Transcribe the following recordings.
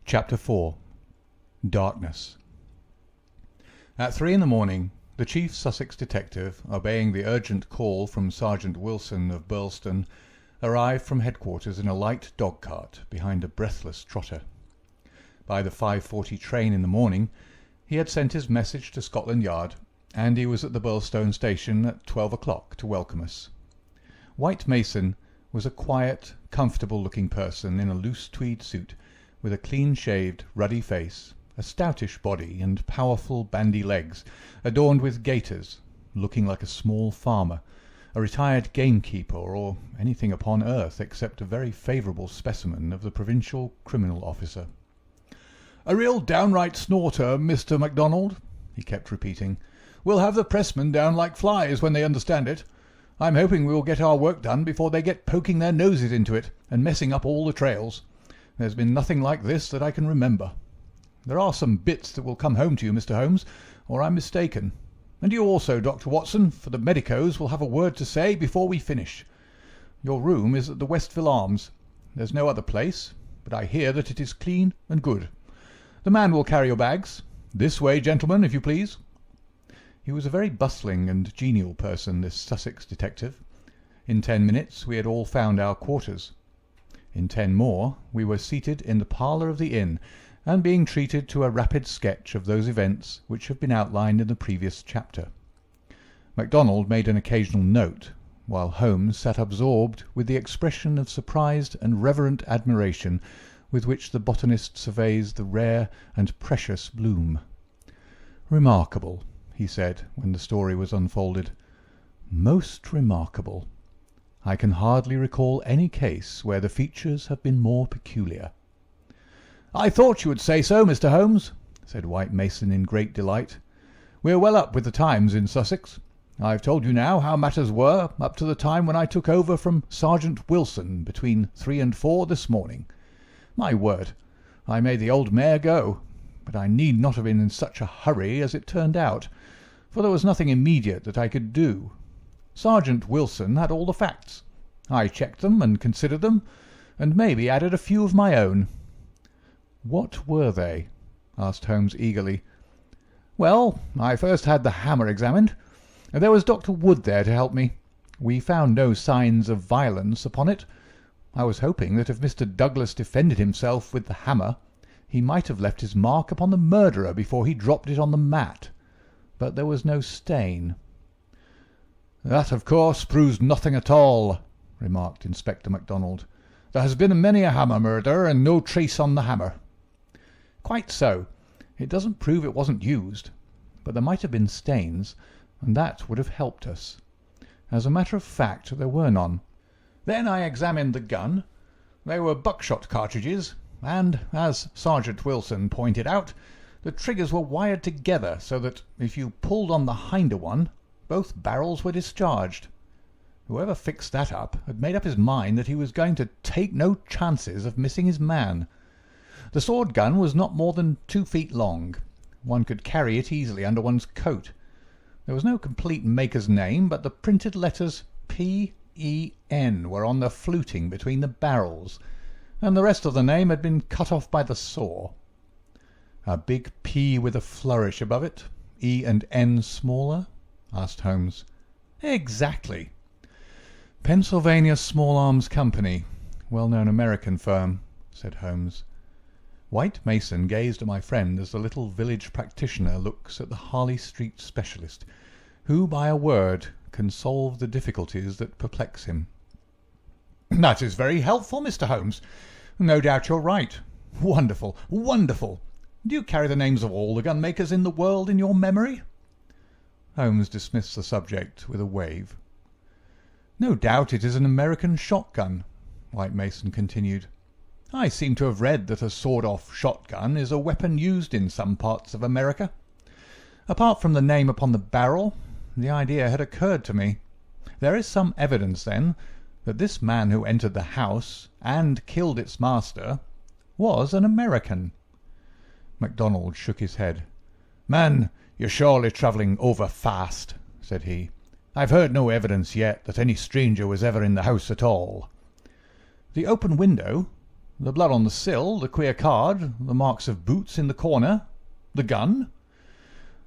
Chapter 4. Darkness. At 3 in the morning, the chief Sussex detective, obeying the urgent call from Sergeant Wilson of Birlstone, arrived from headquarters in a light dog-cart behind a breathless trotter. By the 5:40 train in the morning, he had sent his message to Scotland Yard, and he was at the Birlstone station at 12 o'clock to welcome us. White Mason was a quiet, comfortable-looking person in a loose tweed suit, with a clean-shaved, ruddy face, a stoutish body, and powerful bandy legs, adorned with gaiters, looking like a small farmer, a retired gamekeeper, or anything upon earth except a very favourable specimen of the provincial criminal officer. "A real downright snorter, Mr. MacDonald," he kept repeating. "We'll have the pressmen down like flies when they understand it. I'm hoping we'll get our work done before they get poking their noses into it and messing up all the trails. There's been nothing like this that I can remember. There are some bits that will come home to you, Mr. Holmes, or I'm mistaken. And you also, Dr. Watson, for the medicos will have a word to say before we finish. Your room is at the Westville Arms. There's no other place, but I hear that it is clean and good. The man will carry your bags. This way, gentlemen, if you please." He was a very bustling and genial person, this Sussex detective. In 10 minutes we had all found our quarters. In 10 more we were seated in the parlour of the inn, and being treated to a rapid sketch of those events which have been outlined in the previous chapter. MacDonald made an occasional note, while Holmes sat absorbed with the expression of surprised and reverent admiration with which the botanist surveys the rare and precious bloom. "Remarkable," he said, when the story was unfolded. "Most remarkable. I can hardly recall any case where the features have been more peculiar." "I thought you would say so, Mr. Holmes," said White Mason in great delight. "We're well up with the times in Sussex. I've told you now how matters were up to the time when I took over from Sergeant Wilson between 3 and 4 this morning. My word, I made the old mare go, but I need not have been in such a hurry as it turned out, for there was nothing immediate that I could do. Sergeant Wilson had all the facts. I checked them and considered them, and maybe added a few of my own." "What were they?" asked Holmes eagerly. "Well, I first had the hammer examined. There was Dr. Wood there to help me. We found no signs of violence upon it. I was hoping that if Mr. Douglas defended himself with the hammer, he might have left his mark upon the murderer before he dropped it on the mat. But there was no stain." "That, of course, proves nothing at all," remarked Inspector MacDonald. "There has been many a hammer murder, and no trace on the hammer." "Quite so. It doesn't prove it wasn't used. But there might have been stains, and that would have helped us. As a matter of fact, there were none. Then I examined the gun. They were buckshot cartridges, and, as Sergeant Wilson pointed out, the triggers were wired together so that if you pulled on the hinder one, both barrels were discharged. Whoever fixed that up had made up his mind that he was going to take no chances of missing his man. The sword gun was not more than 2 feet long. One could carry it easily under one's coat. There was no complete maker's name, but the printed letters P.E.N. were on the fluting between the barrels, and the rest of the name had been cut off by the saw." "A big P with a flourish above it, E and N smaller?" asked Holmes. "Exactly. Pennsylvania Small Arms Company, well-known American firm," said Holmes. White Mason gazed at my friend as the little village practitioner looks at the Harley Street specialist, who by a word can solve the difficulties that perplex him. "That is very helpful, Mr. Holmes. No doubt you're right. Wonderful, wonderful. Do you carry the names of all the gunmakers in the world in your memory?" Holmes dismissed the subject with a wave. "No doubt it is an American shotgun," White Mason continued. "I seem to have read that a sawed-off shotgun is a weapon used in some parts of America. Apart from the name upon the barrel, the idea had occurred to me. There is some evidence, then, that this man who entered the house and killed its master was an American." MacDonald shook his head. "Man, you're surely travelling over fast," said he. "I've heard no evidence yet that any stranger was ever in the house at all." "The open window?" The blood on the sill, the queer card, the marks of boots in the corner, the gun.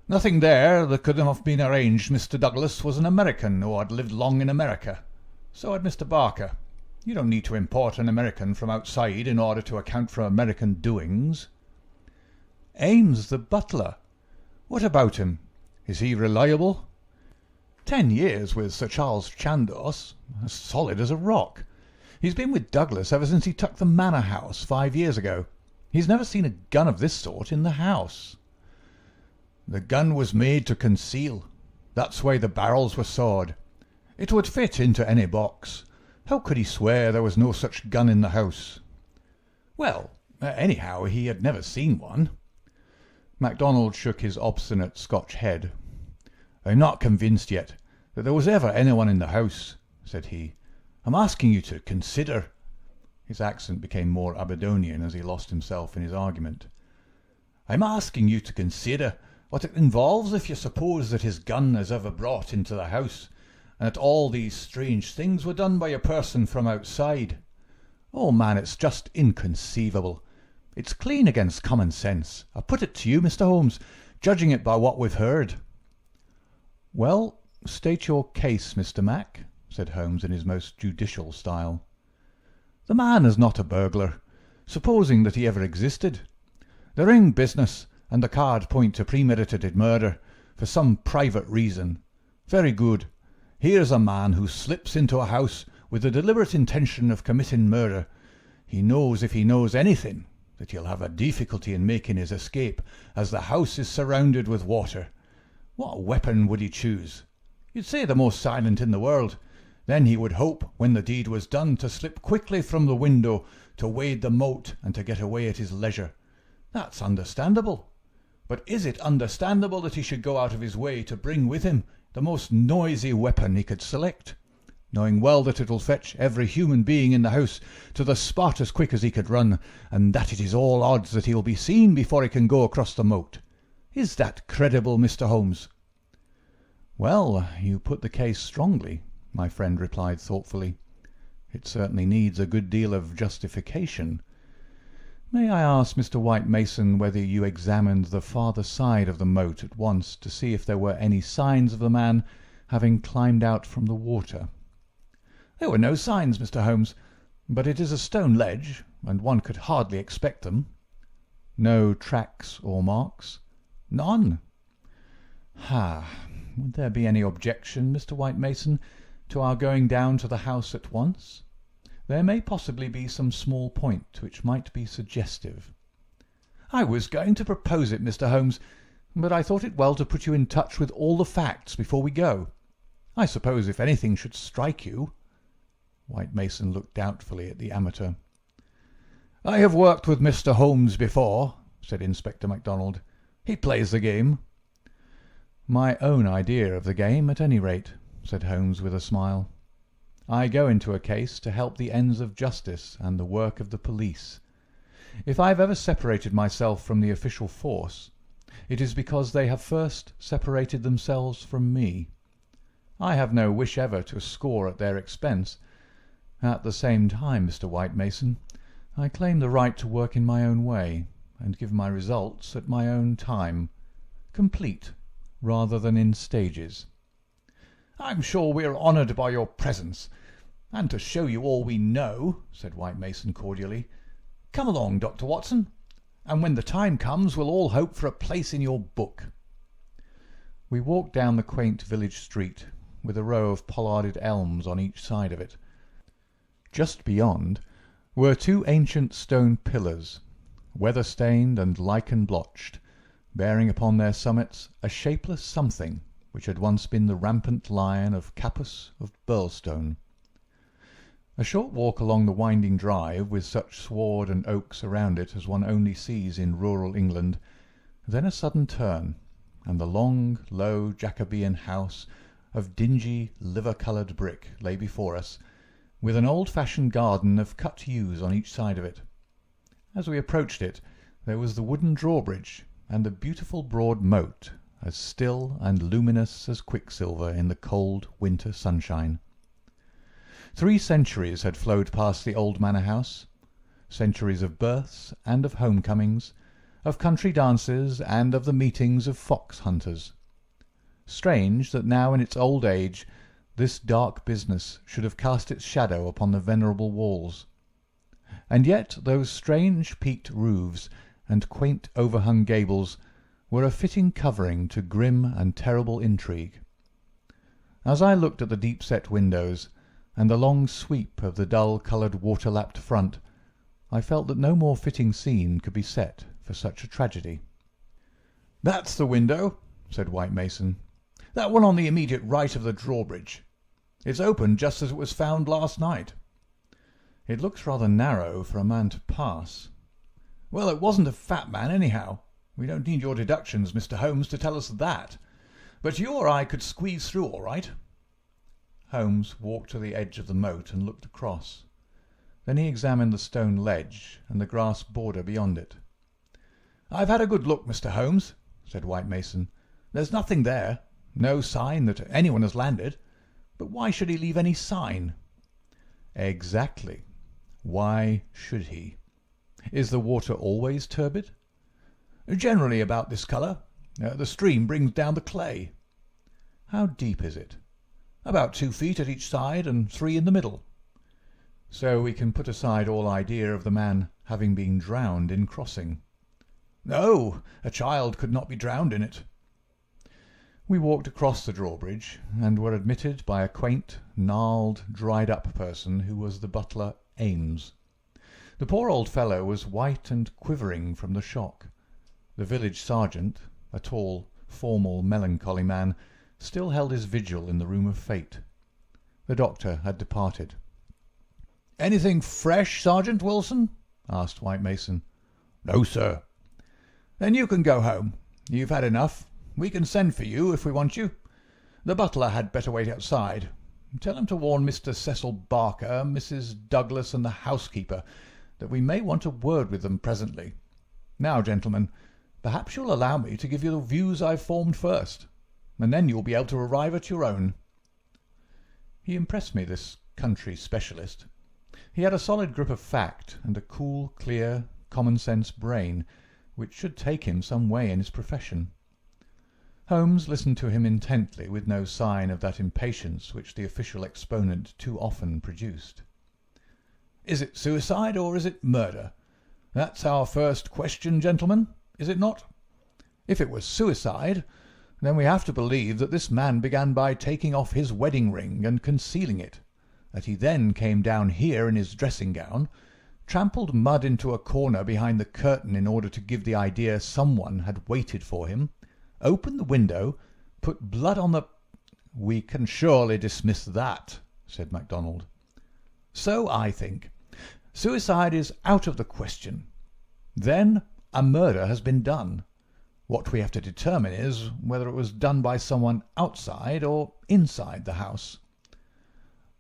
Nothing there that could have been arranged. Mr. Douglas was an American who had lived long in America. So had Mr. Barker. You don't need to import an American from outside in order to account for American doings. Ames, the butler. What about him? Is he reliable? 10 years with Sir Charles Chandos, as solid as a rock. He's been with Douglas ever since he took the manor house 5 years ago. He's never seen a gun of this sort in the house. The gun was made to conceal. That's why the barrels were sawed. It would fit into any box. How could he swear there was no such gun in the house? Well, anyhow, he had never seen one. MacDonald shook his obstinate Scotch head. I'm not convinced yet that there was ever anyone in the house, said he. I'm asking you to consider. His accent became more Aberdonian as he lost himself in his argument. I'm asking you to consider what it involves if you suppose that his gun is ever brought into the house, and that all these strange things were done by a person from outside. Oh, man, it's just inconceivable. It's clean against common sense. I put it to you, Mr. Holmes, judging it by what we've heard. Well, state your case, Mr. Mac, said Holmes in his most judicial style. The man is not a burglar, supposing that he ever existed. The ring business and the card point to premeditated murder, for some private reason. Very good. Here's a man who slips into a house with the deliberate intention of committing murder. He knows, if he knows anything, that he'll have a difficulty in making his escape, as the house is surrounded with water. What weapon would he choose? You'd say the most silent in the world. Then he would hope, when the deed was done, to slip quickly from the window, to wade the moat, and to get away at his leisure. That's understandable. But is it understandable that he should go out of his way to bring with him the most noisy weapon he could select, knowing well that it will fetch every human being in the house to the spot as quick as he could run, and that it is all odds that he will be seen before he can go across the moat? Is that credible, Mr. Holmes? Well, you put the case strongly, my friend replied thoughtfully. It certainly needs a good deal of justification. May I ask, Mr. White Mason, whether you examined the farther side of the moat at once to see if there were any signs of the man having climbed out from the water? There were no signs, Mr. Holmes, but it is a stone ledge, and one could hardly expect them. No tracks or marks? None. Would there be any objection, Mr. White Mason, to our going down to the house at once? There may possibly be some small point which might be suggestive. I was going to propose it, Mr. Holmes, but I thought it well to put you in touch with all the facts before we go. I suppose if anything should strike you. White Mason looked doubtfully at the amateur. I have worked with Mr. Holmes before, said Inspector MacDonald. He plays the game. My own idea of the game, at any rate, said Holmes with a smile. I go into a case to help the ends of justice and the work of the police. If I have ever separated myself from the official force, it is because they have first separated themselves from me. I have no wish ever to score at their expense. At the same time, Mr. White Mason, I claim the right to work in my own way, and give my results at my own time, complete rather than in stages. I'm sure we are honoured by your presence, and to show you all we know, said White Mason cordially. Come along, Dr. Watson, and when the time comes we'll all hope for a place in your book. We walked down the quaint village street, with a row of pollarded elms on each side of it. Just beyond were two ancient stone pillars, weather-stained and lichen-blotched, bearing upon their summits a shapeless something which had once been the rampant lion of Capus of Birlstone. A short walk along the winding drive, with such sward and oaks around it as one only sees in rural England, then a sudden turn, and the long, low Jacobean house of dingy, liver-coloured brick lay before us, with an old-fashioned garden of cut yews on each side of it. As we approached it, there was the wooden drawbridge, and the beautiful broad moat, as still and luminous as quicksilver in the cold winter sunshine. 3 centuries had flowed past the old manor house. centuries of births and of homecomings, of country dances and of the meetings of fox hunters. Strange that now in its old age this dark business should have cast its shadow upon the venerable walls. And yet those strange peaked roofs and quaint overhung gables were a fitting covering to grim and terrible intrigue. As I looked at the deep-set windows and the long sweep of the dull-coloured water-lapped front, I felt that no more fitting scene could be set for such a tragedy. "That's the window," said White Mason. "That one on the immediate right of the drawbridge. It's open just as it was found last night." "It looks rather narrow for a man to pass." "Well, it wasn't a fat man, anyhow. We don't need your deductions, Mr. Holmes, to tell us that. But you or I could squeeze through all right." Holmes walked to the edge of the moat and looked across. Then he examined the stone ledge and the grass border beyond it. "I've had a good look, Mr. Holmes," said White Mason. "There's nothing there, no sign that anyone has landed. But why should he leave any sign?" "Exactly. Why should he? Is the water always turbid?" "Generally about this colour. The stream brings down the clay." "How deep is it?" "About 2 feet at each side and 3 in the middle." "So we can put aside all idea of the man having been drowned in crossing." "No, a child could not be drowned in it." We walked across the drawbridge and were admitted by a quaint, gnarled, dried-up person who was the butler Ames. The poor old fellow was white and quivering from the shock. The village sergeant, a tall, formal, melancholy man, still held his vigil in the room of fate. The doctor had departed. "Anything fresh, Sergeant Wilson?" asked White Mason. "No, sir." "Then you can go home. You've had enough. We can send for you if we want you. The butler had better wait outside. Tell him to warn Mr. Cecil Barker, Mrs. Douglas, and the housekeeper that we may want a word with them presently. Now, gentlemen, perhaps you'll allow me to give you the views I've formed first, and then you'll be able to arrive at your own." He impressed me, this country specialist. He had a solid grip of fact and a cool, clear, common-sense brain, which should take him some way in his profession. Holmes listened to him intently, with no sign of that impatience which the official exponent too often produced. "Is it suicide or is it murder? That's our first question, gentlemen, is it not? If it was suicide, then we have to believe that this man began by taking off his wedding ring and concealing it, that he then came down here in his dressing-gown, trampled mud into a corner behind the curtain in order to give the idea someone had waited for him, opened the window, put blood on the—" "We can surely dismiss that," said MacDonald. "So I think. Suicide is out of the question. Then a murder has been done. What we have to determine is whether it was done by someone outside or inside the house."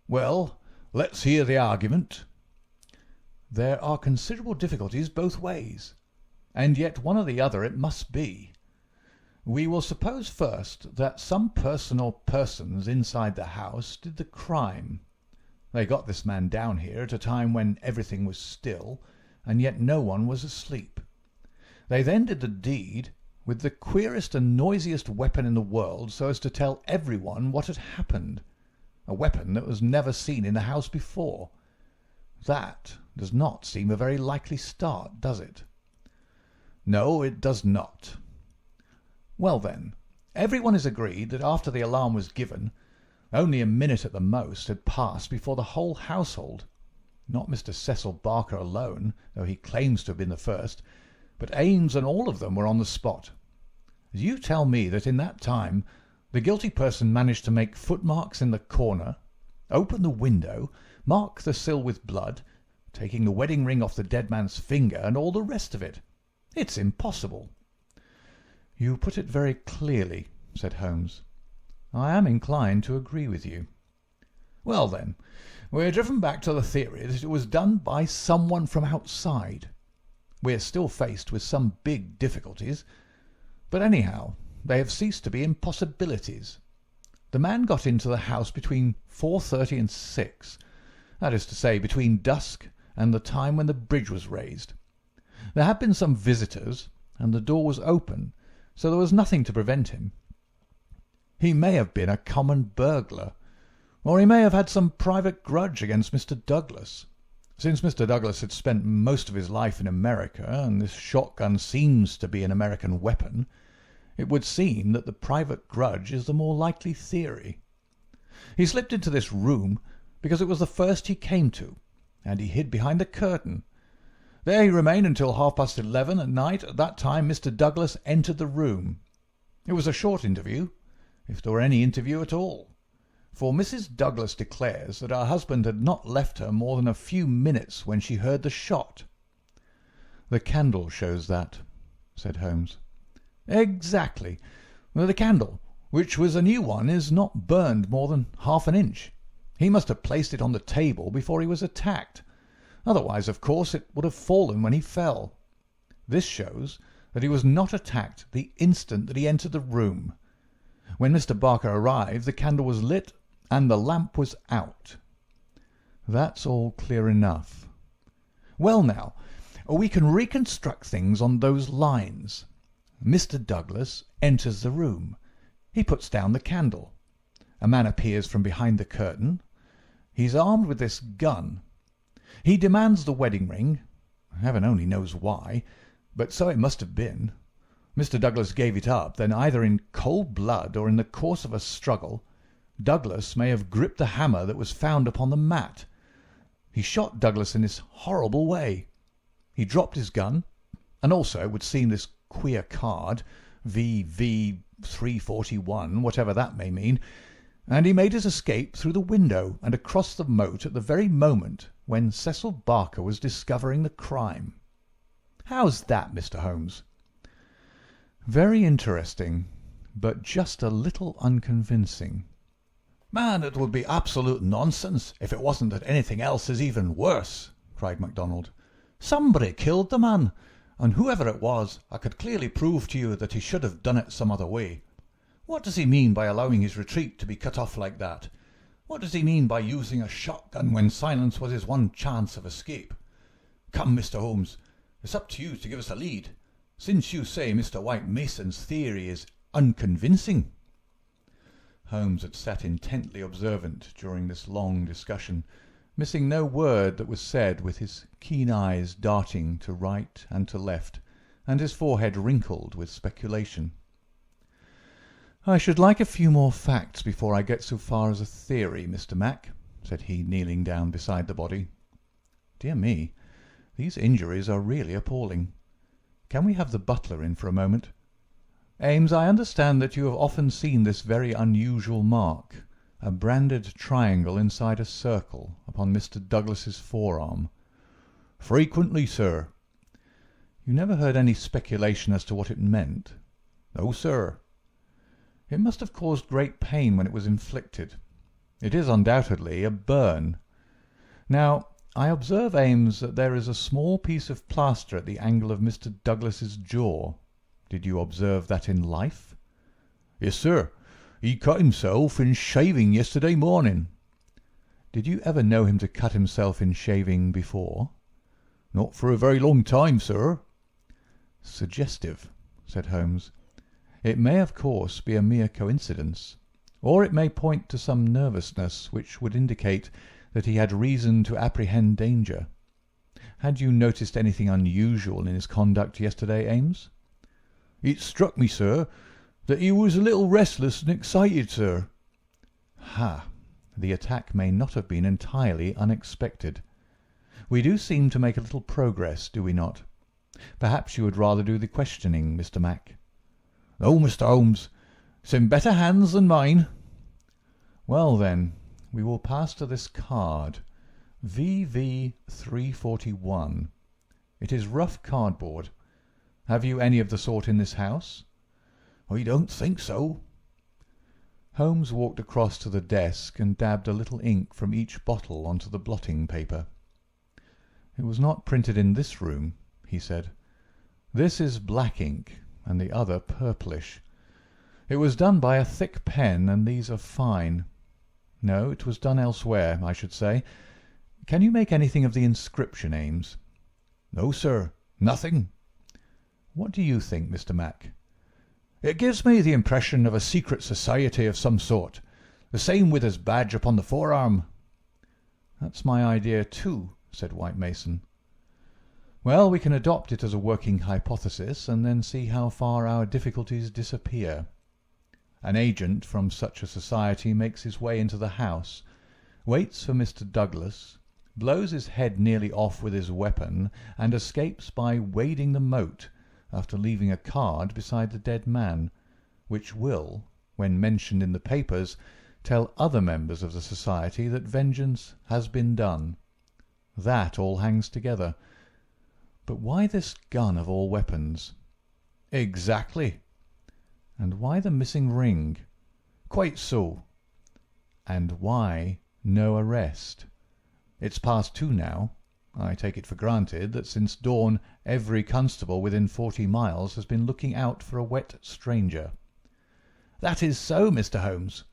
"Well, let's hear the argument." "There are considerable difficulties both ways, and yet one or the other it must be. We will suppose first that some person or persons inside the house did the crime. They got this man down here at a time when everything was still, and yet no one was asleep. They then did the deed with the queerest and noisiest weapon in the world, so as to tell everyone what had happened, a weapon that was never seen in the house before. That does not seem a very likely start, does it?" "No, it does not." "Well then, everyone is agreed that after the alarm was given, only a minute at the most had passed before the whole household, not Mr. Cecil Barker alone, though he claims to have been the first, but Ames and all of them were on the spot. You tell me that in that time the guilty person managed to make footmarks in the corner, open the window, mark the sill with blood, taking the wedding ring off the dead man's finger, and all the rest of it. It's impossible." "You put it very clearly," said Holmes. "I am inclined to agree with you." "Well then, we're driven back to the theory that it was done by someone from outside. We're still faced with some big difficulties, but anyhow, they have ceased to be impossibilities. The man got into the house between 4:30 and 6, that is to say, between dusk and the time when the bridge was raised. There had been some visitors, and the door was open, so there was nothing to prevent him. He may have been a common burglar, or he may have had some private grudge against Mr. Douglas. Since Mr. Douglas had spent most of his life in America, and this shotgun seems to be an American weapon, it would seem that the private grudge is the more likely theory. He slipped into this room because it was the first he came to, and he hid behind the curtain. There he remained until 11:30 at night. At that time Mr. Douglas entered the room. It was a short interview, if there were any interview at all, for Mrs. Douglas declares that her husband had not left her more than a few minutes when she heard the shot. "The candle shows that," said Holmes. "Exactly. The candle, which was a new one, is not burned more than half an inch. He must have placed it on the table before he was attacked. Otherwise, of course, it would have fallen when he fell. This shows that he was not attacked the instant that he entered the room. When Mr. Barker arrived, the candle was lit and the lamp was out." "That's all clear enough." "Well now, we can reconstruct things on those lines. Mr. Douglas enters the room. He puts down the candle. A man appears from behind the curtain. He's armed with this gun. He demands the wedding ring. Heaven only knows why, but so it must have been. Mr. Douglas gave it up. Then, either in cold blood or in the course of a struggle, Douglas may have gripped the hammer that was found upon the mat. He shot Douglas in this horrible way. He dropped his gun, and also, it would seem, this queer card, VV 341, whatever that may mean, and he made his escape through the window and across the moat at the very moment when Cecil Barker was discovering the crime. How's that, Mr. Holmes?" "Very interesting, but just a little unconvincing." "Man, it would be absolute nonsense if it wasn't that anything else is even worse," cried MacDonald. "Somebody killed the man, and whoever it was, I could clearly prove to you that he should have done it some other way. What does he mean by allowing his retreat to be cut off like that? What does he mean by using a shotgun when silence was his one chance of escape? Come, Mr. Holmes, it's up to you to give us a lead, since you say Mr. White Mason's theory is unconvincing." Holmes had sat intently observant during this long discussion, missing no word that was said, with his keen eyes darting to right and to left, and his forehead wrinkled with speculation. "I should like a few more facts before I get so far as a theory, Mr. Mac," said he, kneeling down beside the body. "Dear me, these injuries are really appalling. Can we have the butler in for a moment? Ames, I understand that you have often seen this very unusual mark, a branded triangle inside a circle, upon Mr. Douglas's forearm." "Frequently, sir." "You never heard any speculation as to what it meant?" "No, sir." "It must have caused great pain when it was inflicted. It is undoubtedly a burn. Now, I observe, Ames, that there is a small piece of plaster at the angle of Mr. Douglas's jaw. Did you observe that in life?" "Yes, sir. He cut himself in shaving yesterday morning." "Did you ever know him to cut himself in shaving before?" "Not for a very long time, sir." "Suggestive," said Holmes. "It may, of course, be a mere coincidence, or it may point to some nervousness which would indicate that he had reason to apprehend danger. Had you noticed anything unusual in his conduct yesterday, Ames?" "It struck me, sir, that he was a little restless and excited, sir." "Ha! The attack may not have been entirely unexpected. We do seem to make a little progress, do we not? Perhaps you would rather do the questioning, Mr. Mac?" "No, Mr. Holmes. It's in better hands than mine." "Well, then, we will pass to this card, VV 341. It is rough cardboard. Have you any of the sort in this house?" "I don't think so." Holmes walked across to the desk and dabbed a little ink from each bottle onto the blotting paper. "It was not printed in this room," he said. "This is black ink, and the other purplish. It was done by a thick pen, and these are fine. No, it was done elsewhere, I should say. Can you make anything of the inscription, Ames?" "No, sir, nothing." "What do you think, Mr. Mac?" "It gives me the impression of a secret society of some sort. The same with his badge upon the forearm." "That's my idea too," said White Mason. "Well, we can adopt it as a working hypothesis, and then see how far our difficulties disappear. An agent from such a society makes his way into the house, waits for Mr. Douglas, blows his head nearly off with his weapon, and escapes by wading the moat, after leaving a card beside the dead man, which will, when mentioned in the papers, tell other members of the society that vengeance has been done. That all hangs together. But why this gun of all weapons?" "Exactly." "And why the missing ring?" "Quite so." "And why no arrest? It's past 2 now. I take it for granted that since dawn every constable within 40 miles has been looking out for a wet stranger." "That is so, Mr. Holmes."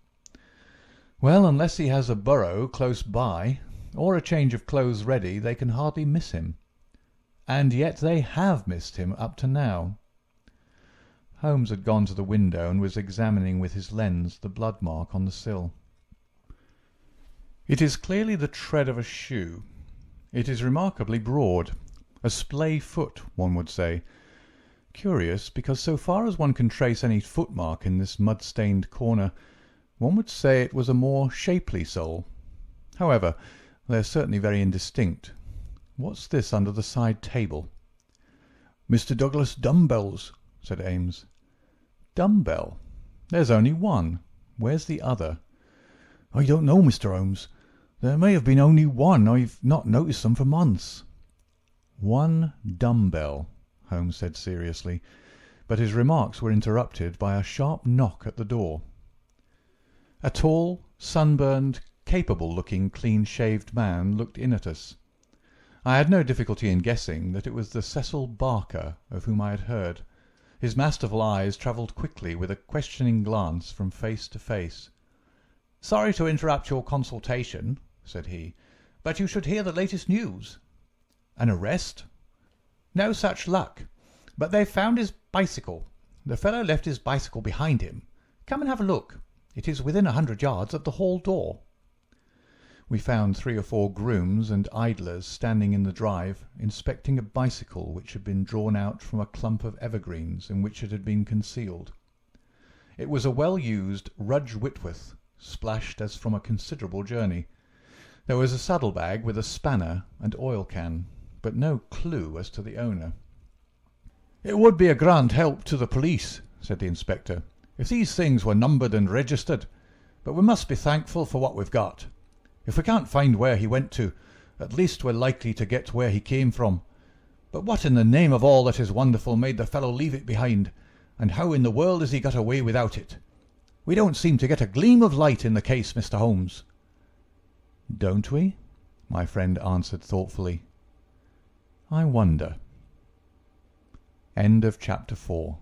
"Well, unless he has a burrow close by, or a change of clothes ready, they can hardly miss him. And yet they have missed him up to now." Holmes had gone to the window and was examining with his lens the blood mark on the sill. "It is clearly the tread of a shoe. It is remarkably broad. A splay foot, one would say. Curious, because so far as one can trace any footmark in this mud-stained corner, one would say it was a more shapely sole. However, they're certainly very indistinct. What's this under the side table?" "Mr. Douglas' dumbbells," said Ames. "Dumbbell? There's only one. Where's the other?" "I don't know, Mr. Holmes. There may have been only one. I've not noticed them for months." "One dumbbell," Holmes said seriously, but his remarks were interrupted by a sharp knock at the door. A tall, sunburned, capable-looking, clean-shaved man looked in at us. I had no difficulty in guessing that it was the Cecil Barker of whom I had heard. His masterful eyes travelled quickly with a questioning glance from face to face. "Sorry to interrupt your consultation," said he, "but you should hear the latest news." "An arrest?" "No such luck. But they've found his bicycle. The fellow left his bicycle behind him. Come and have a look. It is within 100 yards of the hall door." We found 3 or 4 grooms and idlers standing in the drive, inspecting a bicycle which had been drawn out from a clump of evergreens in which it had been concealed. It was a well-used Rudge Whitworth, splashed as from a considerable journey. There was a saddle-bag with a spanner and oil can, but no clue as to the owner. "It would be a grand help to the police," said the inspector, "if these things were numbered and registered, but we must be thankful for what we've got. If we can't find where he went to, at least we're likely to get where he came from. But what in the name of all that is wonderful made the fellow leave it behind, and how in the world has he got away without it? We don't seem to get a gleam of light in the case, Mr. Holmes." "Don't we?" my friend answered thoughtfully. "I wonder." End of chapter 4.